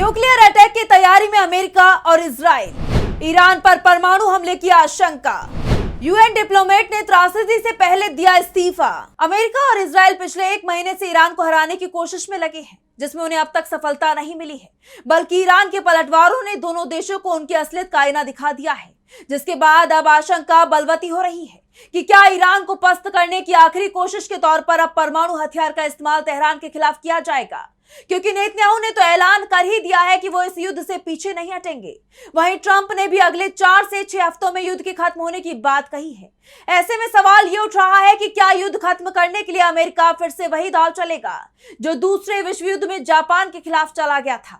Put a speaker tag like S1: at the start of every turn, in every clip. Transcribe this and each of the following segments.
S1: Nuclear attack की तैयारी में अमेरिका और इजराइल। ईरान पर परमाणु हमले की आशंका। यूएन डिप्लोमेट ने त्रासदी से पहले दिया इस्तीफा। अमेरिका और इजराइल पिछले 1 महीने से ईरान को हराने की कोशिश में लगे हैं, जिसमें उन्हें अब तक सफलता नहीं मिली है, बल्कि ईरान के पलटवारों ने दोनों देशों को उनकी असलियत का आईना दिखा दिया है, जिसके बाद अब आशंका बलवती हो रही है कि क्या ईरान को पस्त करने की आखिरी कोशिश के तौर पर अब परमाणु हथियार का इस्तेमाल तेहरान के खिलाफ किया जाएगा, क्योंकि नेतन्याहू ने तो ऐलान कर ही दिया है कि वो इस युद्ध से पीछे नहीं हटेंगे। वहीं ट्रंप ने भी अगले 4 से 6 हफ्तों में युद्ध के खत्म होने की बात कही है। ऐसे में सवाल ये उठ रहा है कि क्या युद्ध खत्म करने के लिए अमेरिका फिर से वही दांव चलेगा जो दूसरे विश्व युद्ध में जापान के खिलाफ चला गया था।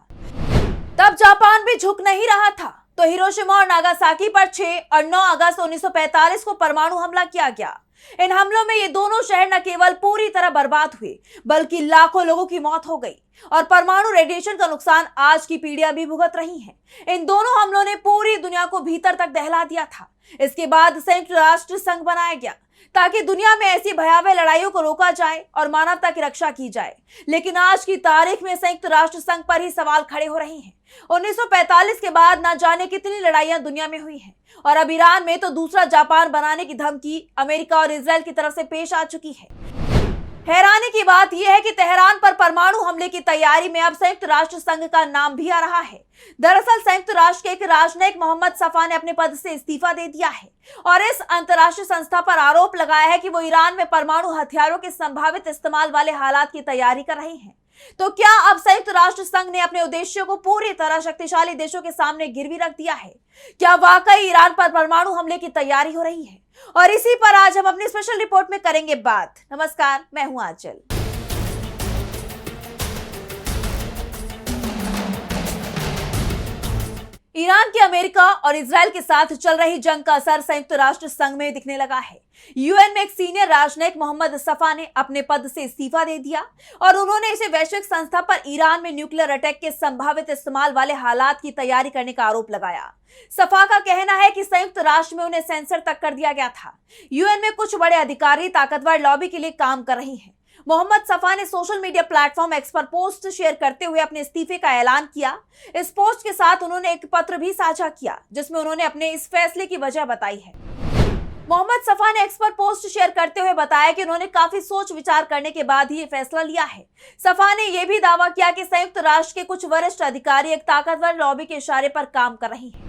S1: तब जापान भी झुक नहीं रहा था, तो हिरोशिमा और नागासाकी पर 6 और 9 अगस्त 1945 को परमाणु हमला किया गया। इन हमलों में ये दोनों शहर न केवल पूरी तरह बर्बाद हुए, बल्कि लाखों लोगों की मौत हो गई और परमाणु रेडिएशन का नुकसान आज की पीढ़ियां भी भुगत रही हैं। इन दोनों हमलों ने पूरी दुनिया को भीतर तक दहला दिया था। इसके बाद संयुक्त राष्ट्र संघ बनाया गया ताकि दुनिया में ऐसी भयावह लड़ाइयों को रोका जाए और मानवता की रक्षा की जाए। लेकिन आज की तारीख में संयुक्त राष्ट्र संघ पर ही सवाल खड़े हो रहे हैं। 1945 के बाद ना जाने कितनी लड़ाइयां दुनिया में हुई हैं और अब ईरान में तो दूसरा जापान बनाने की धमकी अमेरिका और इजराइल की तरफ से पेश आ चुकी है। हैरानी की बात यह है कि तेहरान पर परमाणु हमले की तैयारी में अब संयुक्त राष्ट्र संघ का नाम भी आ रहा है। दरअसल संयुक्त राष्ट्र के एक राजनयिक मोहम्मद सफा ने अपने पद से इस्तीफा दे दिया है और इस अंतर्राष्ट्रीय संस्था पर आरोप लगाया है कि वो ईरान में परमाणु हथियारों के संभावित इस्तेमाल वाले हालात की तैयारी कर रहे हैं। तो क्या अब संयुक्त राष्ट्र संघ ने अपने उद्देश्यों को पूरी तरह शक्तिशाली देशों के सामने गिरवी रख दिया है? क्या वाकई ईरान पर परमाणु हमले की तैयारी हो रही है? और इसी पर आज हम अपनी स्पेशल रिपोर्ट में करेंगे बात। नमस्कार, मैं हूं आंचल। ईरान की अमेरिका और इजराइल के साथ चल रही जंग का असर संयुक्त राष्ट्र संघ में दिखने लगा है। यूएन में एक सीनियर राजनयिक मोहम्मद सफा ने अपने पद से इस्तीफा दे दिया और उन्होंने इसे वैश्विक संस्था पर ईरान में न्यूक्लियर अटैक के संभावित इस्तेमाल वाले हालात की तैयारी करने का आरोप लगाया। सफा का कहना है कि संयुक्त राष्ट्र में उन्हें सेंसर तक कर दिया गया था। यूएन में कुछ बड़े अधिकारी ताकतवर लॉबी के लिए काम कर रहे हैं। मोहम्मद सफा ने सोशल मीडिया प्लेटफॉर्म एक्स पर पोस्ट शेयर करते हुए अपने इस्तीफे का ऐलान किया। इस पोस्ट के साथ उन्होंने एक पत्र भी साझा किया, जिसमें उन्होंने अपने इस फैसले की वजह बताई है। मोहम्मद सफा ने एक्स पर पोस्ट शेयर करते हुए बताया कि उन्होंने काफी सोच विचार करने के बाद ही ये फैसला लिया है। सफा ने यह भी दावा किया कि संयुक्त राष्ट्र के कुछ वरिष्ठ अधिकारी एक ताकतवर लॉबी के इशारे पर काम कर रहे हैं।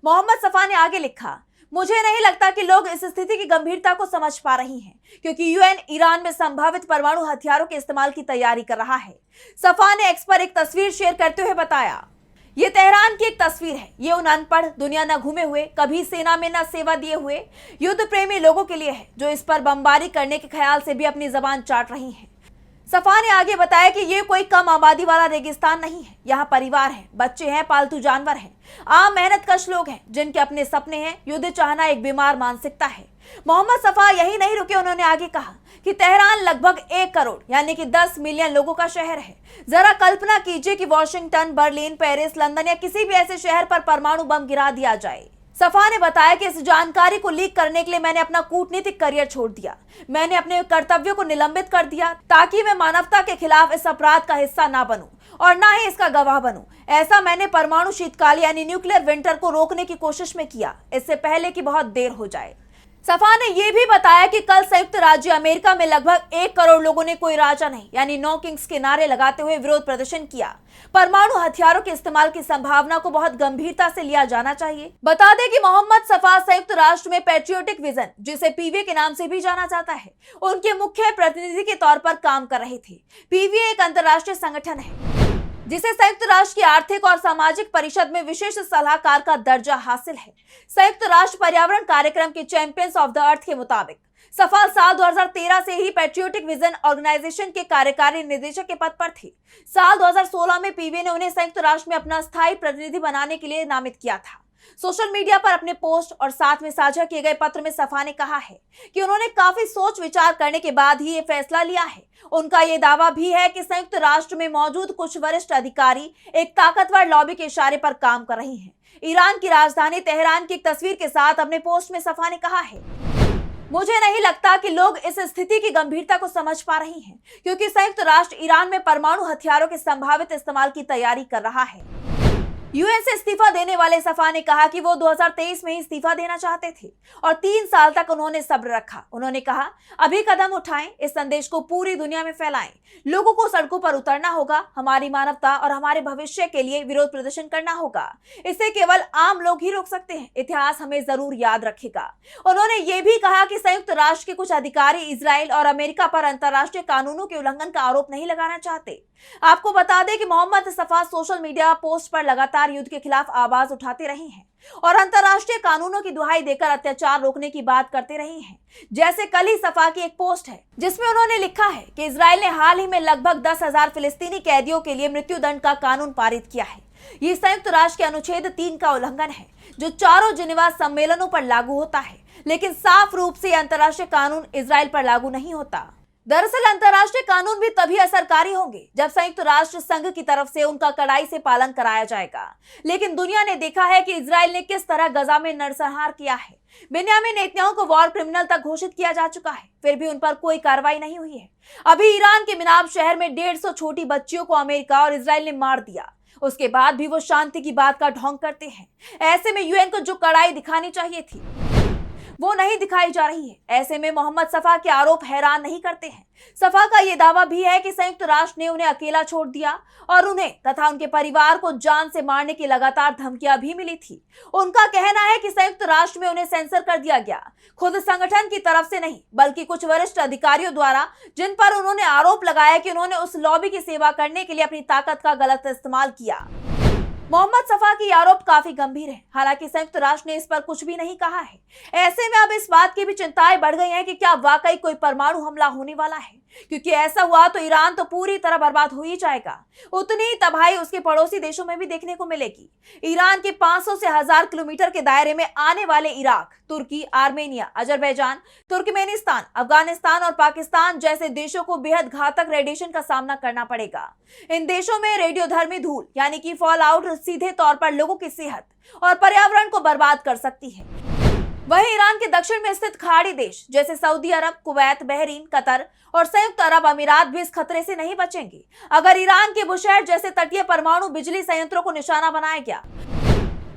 S1: मोहम्मद सफा ने आगे लिखा, मुझे नहीं लगता कि लोग इस स्थिति की गंभीरता को समझ पा रहे हैं, क्योंकि यूएन ईरान में संभावित परमाणु हथियारों के इस्तेमाल की तैयारी कर रहा है। सफा ने एक्स पर एक तस्वीर शेयर करते हुए बताया, ये तेहरान की एक तस्वीर है। ये उन अनपढ़, दुनिया न घूमे हुए, कभी सेना में न सेवा दिए हुए युद्ध प्रेमी लोगों के लिए है, जो इस पर बमबारी करने के ख्याल से भी अपनी जबान चाट रही हैं। सफा ने आगे बताया कि ये कोई कम आबादी वाला रेगिस्तान नहीं है। यहाँ परिवार है, बच्चे हैं, पालतू जानवर हैं, आम मेहनतकश लोग हैं जिनके अपने सपने हैं। युद्ध चाहना एक बीमार मानसिकता है। मोहम्मद सफा यही नहीं रुके, उन्होंने आगे कहा कि तेहरान लगभग 1 करोड़ यानी कि 10 मिलियन लोगों का शहर है। जरा कल्पना कीजिए कि वॉशिंगटन, बर्लिन, पेरिस, लंदन या किसी भी ऐसे शहर पर परमाणु बम गिरा दिया जाए। सफा ने बताया कि इस जानकारी को लीक करने के लिए मैंने अपना कूटनीतिक करियर छोड़ दिया। मैंने अपने कर्तव्यों को निलंबित कर दिया ताकि मैं मानवता के खिलाफ इस अपराध का हिस्सा ना बनूं और ना ही इसका गवाह बनूं। ऐसा मैंने परमाणु शीतकाल यानी न्यूक्लियर विंटर को रोकने की कोशिश में किया, इससे पहले कि बहुत देर हो जाए। सफा ने यह भी बताया कि कल संयुक्त राज्य अमेरिका में लगभग 1 करोड़ लोगों ने कोई राजा नहीं यानी नो किंग्स के नारे लगाते हुए विरोध प्रदर्शन किया। परमाणु हथियारों के इस्तेमाल की संभावना को बहुत गंभीरता से लिया जाना चाहिए। बता दें कि मोहम्मद सफा संयुक्त राष्ट्र में पैट्रियोटिक विजन, जिसे पीवीए के नाम से भी जाना जाता है, उनके मुख्य प्रतिनिधि के तौर पर काम कर रहे थे। पीवीए एक अंतर्राष्ट्रीय संगठन है जिसे संयुक्त राष्ट्र की आर्थिक और सामाजिक परिषद में विशेष सलाहकार का दर्जा हासिल है। संयुक्त राष्ट्र पर्यावरण कार्यक्रम के चैंपियंस ऑफ द अर्थ के मुताबिक सफा साल 2013 से ही पैट्रियोटिक विजन ऑर्गेनाइजेशन के कार्यकारी निदेशक के पद पर थे। साल 2016 में पीवीए ने उन्हें संयुक्त राष्ट्र में अपना स्थायी प्रतिनिधि बनाने के लिए नामित किया था। सोशल मीडिया पर अपने पोस्ट और साथ में साझा किए गए पत्र में सफा ने कहा है कि उन्होंने काफी सोच विचार करने के बाद ही ये फैसला लिया है। उनका ये दावा भी है कि संयुक्त राष्ट्र में मौजूद कुछ वरिष्ठ अधिकारी एक ताकतवर लॉबी के इशारे पर काम कर रहे हैं। ईरान की राजधानी तेहरान की एक तस्वीर के साथ अपने पोस्ट में सफा ने कहा है, मुझे नहीं लगता कि लोग इस स्थिति की गंभीरता को समझ पा रहे हैं, क्योंकि संयुक्त राष्ट्र ईरान में परमाणु हथियारों के संभावित इस्तेमाल की तैयारी कर रहा है। यूएन से इस्तीफा देने वाले सफा ने कहा कि वो 2023 में ही इस्तीफा देना चाहते थे और 3 साल तक उन्होंने सब्र रखा। उन्होंने कहा, अभी कदम उठाएं, इस संदेश को पूरी दुनिया में फैलाएं, लोगों को सड़कों पर उतरना होगा, हमारी मानवता और हमारे भविष्य के लिए विरोध प्रदर्शन करना होगा। इसे केवल आम लोग ही रोक सकते हैं, इतिहास हमें जरूर याद रखेगा। उन्होंने ये भी कहा कि संयुक्त राष्ट्र के कुछ अधिकारी इजराइल और अमेरिका पर अंतर्राष्ट्रीय कानूनों के उल्लंघन का आरोप नहीं लगाना चाहते। आपको बता दें कि मोहम्मद सफा सोशल मीडिया पोस्ट पर लगातार युद्ध के खिलाफ आवाज उठाते रहे हैं और अंतर्राष्ट्रीय कानूनों की दुहाई देकर अत्याचार रोकने की बात करते रहे हैं। जैसे कल ही सफा की एक पोस्ट है जिसमें उन्होंने लिखा है कि इजराइल ने हाल ही में लगभग 10,000 फिलिस्तीनी कैदियों के लिए मृत्युदंड का कानून पारित किया है। ये संयुक्त राष्ट्र के अनुच्छेद 3 का उल्लंघन है, जो चारों जिनेवा सम्मेलनों पर लागू होता है, लेकिन साफ रूप से अंतर्राष्ट्रीय कानून इजराइल पर लागू नहीं होता। दरअसल अंतर्राष्ट्रीय कानून भी तभी असरकारी होंगे जब संयुक्त राष्ट्र संघ की तरफ से उनका कड़ाई से पालन कराया जाएगा। लेकिन दुनिया ने देखा है कि इजराइल ने किस तरह गजा में नरसंहार किया है। बेन्यामिन नेतन्याहू को वॉर क्रिमिनल तक घोषित किया जा चुका है, फिर भी उन पर कोई कार्रवाई नहीं हुई है। अभी ईरान के मिनाब शहर में 150 छोटी बच्चियों को अमेरिका और इजराइल ने मार दिया, उसके बाद भी वो शांति की बात का ढोंग करते हैं। ऐसे में यूएन को जो कड़ाई दिखानी चाहिए थी वो नहीं दिखाई जा रही है। ऐसे में मोहम्मद सफा के आरोप हैरान नहीं करते हैं। सफा का यह दावा भी है कि संयुक्त राष्ट्र ने उन्हें अकेला छोड़ दिया और उन्हें तथा उनके परिवार को जान से मारने की लगातार धमकियां भी मिली थी। उनका कहना है कि संयुक्त राष्ट्र में उन्हें सेंसर कर दिया गया, खुद संगठन की तरफ से नहीं बल्कि कुछ वरिष्ठ अधिकारियों द्वारा, जिन पर उन्होंने आरोप लगाया कि उन्होंने उस लॉबी की सेवा करने के लिए अपनी ताकत का गलत इस्तेमाल किया। मोहम्मद सफा की आरोप काफी गंभीर है, हालांकि संयुक्त राष्ट्र ने इस पर कुछ भी नहीं कहा है। ऐसे में अब इस बात की भी चिंताएं बढ़ गई हैं कि क्या वाकई कोई परमाणु हमला होने वाला है, क्योंकि ऐसा हुआ तो ईरान तो पूरी तरह बर्बाद हो ही जाएगा। उतनी ही तबाही उसके पड़ोसी देशों में भी देखने को मिलेगी। ईरान के 500 से 1000 किलोमीटर के दायरे में आने वाले इराक, तुर्की, आर्मेनिया, अजरबैजान, तुर्कमेनिस्तान, अफगानिस्तान और पाकिस्तान जैसे देशों को बेहद घातक रेडिएशन का सामना करना पड़ेगा। इन देशों में रेडियोधर्मी धूल यानी कि फॉल आउट सीधे तौर पर लोगों की सेहत और पर्यावरण को बर्बाद कर सकती है। वहीं ईरान के दक्षिण में स्थित खाड़ी देश जैसे सऊदी अरब, कुवैत, बहरीन, कतर और संयुक्त अरब अमीरात भी इस खतरे से नहीं बचेंगे। अगर ईरान के बुशहर जैसे तटीय परमाणु बिजली संयंत्रों को निशाना बनाया गया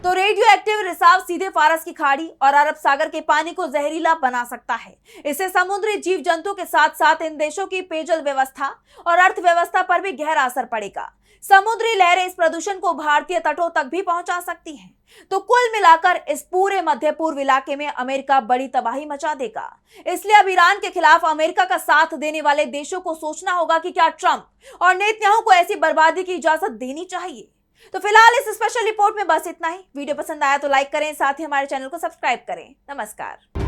S1: तो रेडियो एक्टिव रिसाव सीधे फारस की खाड़ी और अरब सागर के पानी को जहरीला बना सकता है। इससे समुद्री जीव जंतु के साथ साथ इन देशों की पेयजल व्यवस्था और अर्थव्यवस्था पर भी गहरा असर पड़ेगा। समुद्री लहरें इस प्रदूषण को भारतीय तटों तक भी पहुंचा सकती हैं। तो कुल मिलाकर इस पूरे मध्य पूर्व इलाके में अमेरिका बड़ी तबाही मचा देगा। इसलिए अब ईरान के खिलाफ अमेरिका का साथ देने वाले देशों को सोचना होगा कि क्या ट्रंप और नेतन्याहू को ऐसी बर्बादी की इजाजत देनी चाहिए। तो फिलहाल इस स्पेशल रिपोर्ट में बस इतना ही। वीडियो पसंद आया तो लाइक करें, साथ ही हमारे चैनल को सब्सक्राइब करें। नमस्कार।